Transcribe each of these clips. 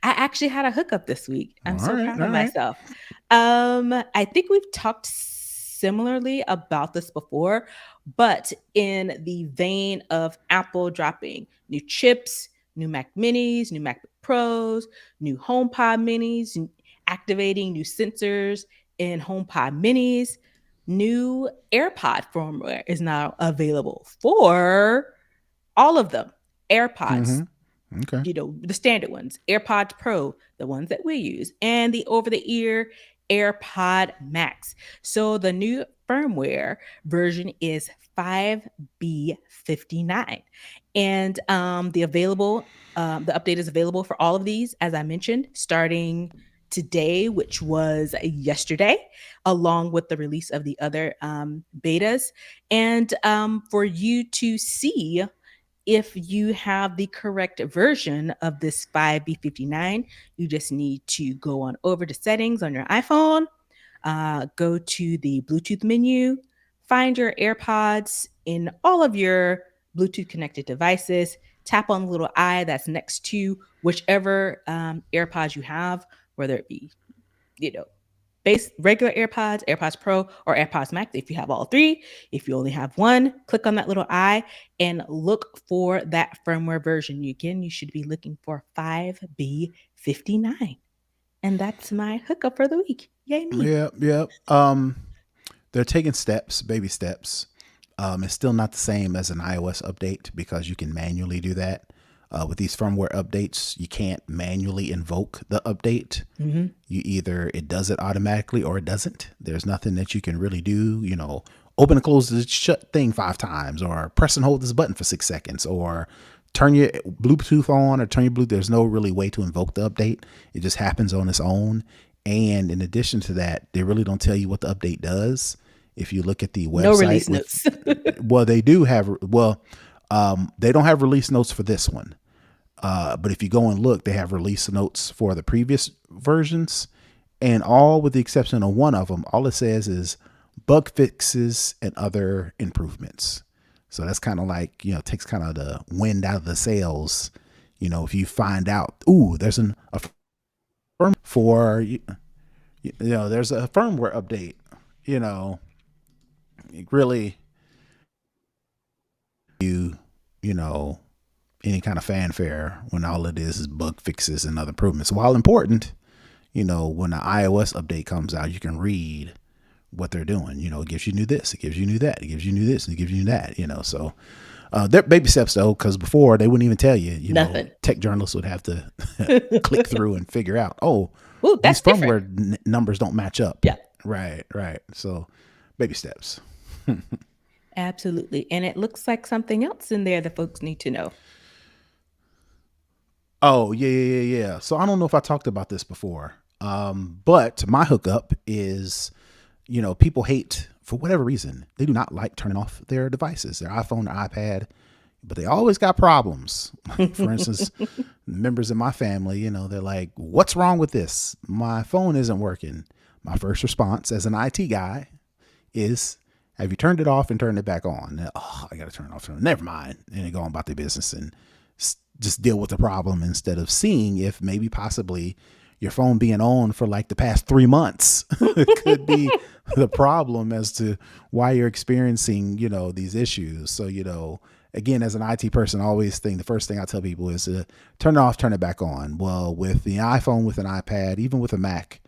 I actually had a hookup this week. I'm All so right, proud all of right. myself. I think we've talked similarly about this before, but in the vein of Apple dropping new chips, new Mac Minis, new MacBook Pros, new HomePod Minis, activating new sensors in HomePod Minis, new AirPod firmware is now available for all of them. AirPods, Mm-hmm. Okay. the standard ones, AirPods Pro, the ones that we use, and the over the ear AirPod Max. So the new firmware version is 5B59. And the update is available for all of these, as I mentioned, starting today, which was yesterday, along with the release of the other betas. And for you to see if you have the correct version of this 5B59, you just need to go on over to settings on your iPhone, go to the Bluetooth menu, find your AirPods in all of your Bluetooth connected devices, tap on the little eye that's next to whichever AirPods you have, whether it be, you know, base regular AirPods, AirPods Pro, or AirPods Max. If you have all three, if you only have one, click on that little eye and look for that firmware version. Again, you should be looking for 5B59. And that's my hookup for the week. Yay me. Yeah, yeah. They're taking steps, baby steps. It's still not the same as an iOS update because you can manually do that. With these firmware updates, you can't manually invoke the update. Mm-hmm. You either it does it automatically or it doesn't. There's nothing that you can really do. Open and close the shut thing 5 times, or press and hold this button for 6 seconds, or turn your Bluetooth on or turn your Bluetooth. There's no really way to invoke the update. It just happens on its own. And in addition to that, they really don't tell you what the update does. If you look at the No website release with, notes. well, they do have, they don't have release notes for this one. But if you go and look, they have release notes for the previous versions, and all with the exception of one of them, all it says is bug fixes and other improvements. So that's kind of like, takes kind of the wind out of the sails. If you find out, there's a firm for, there's a firmware update, really, you know, any kind of fanfare when all it is bug fixes and other improvements. While important, when the iOS update comes out, you can read what they're doing. It gives you new this, it gives you new that, it gives you new this, and it gives you that. So they're baby steps though, because before they wouldn't even tell you. Nothing. Tech journalists would have to click through and figure out, Ooh, these that's different. firmware numbers don't match up. Yeah, Right, right. So baby steps. absolutely. And it looks like something else in there that folks need to know. Oh, yeah, yeah, yeah, yeah. So I don't know if I talked about this before. But my hookup is, people hate, for whatever reason, they do not like turning off their devices, their iPhone, their iPad, but they always got problems. For instance, members of my family, they're like, what's wrong with this? My phone isn't working. My first response as an IT guy is, have you turned it off and turned it back on? I got to turn it off. Never mind. And they go on about their business and just deal with the problem instead of seeing if maybe possibly your phone being on for like the past 3 months could be the problem as to why you're experiencing, these issues. So, again, as an IT person, I always think the first thing I tell people is to turn it off, turn it back on. Well, with the iPhone, with an iPad, even with a Mac,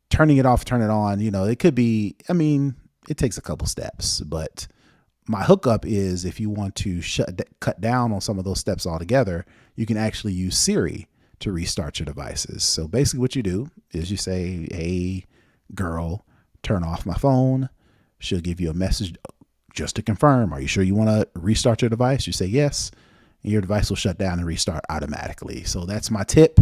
turning it off, turn it on, it could be, it takes a couple steps, but my hookup is if you want to cut down on some of those steps altogether, you can actually use Siri to restart your devices. So basically what you do is you say, hey, girl, turn off my phone. She'll give you a message just to confirm. Are you sure you want to restart your device? You say yes, and your device will shut down and restart automatically. So that's my tip.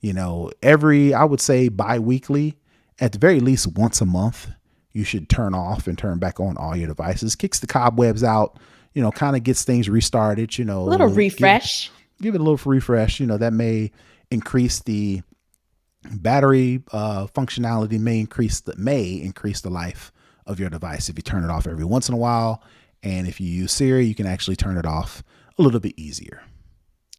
I would say bi-weekly, at the very least once a month, you should turn off and turn back on all your devices. Kicks the cobwebs out, kind of gets things restarted, A little refresh. give it a little refresh. That may increase the battery functionality, may increase the life of your device if you turn it off every once in a while. And if you use Siri, you can actually turn it off a little bit easier.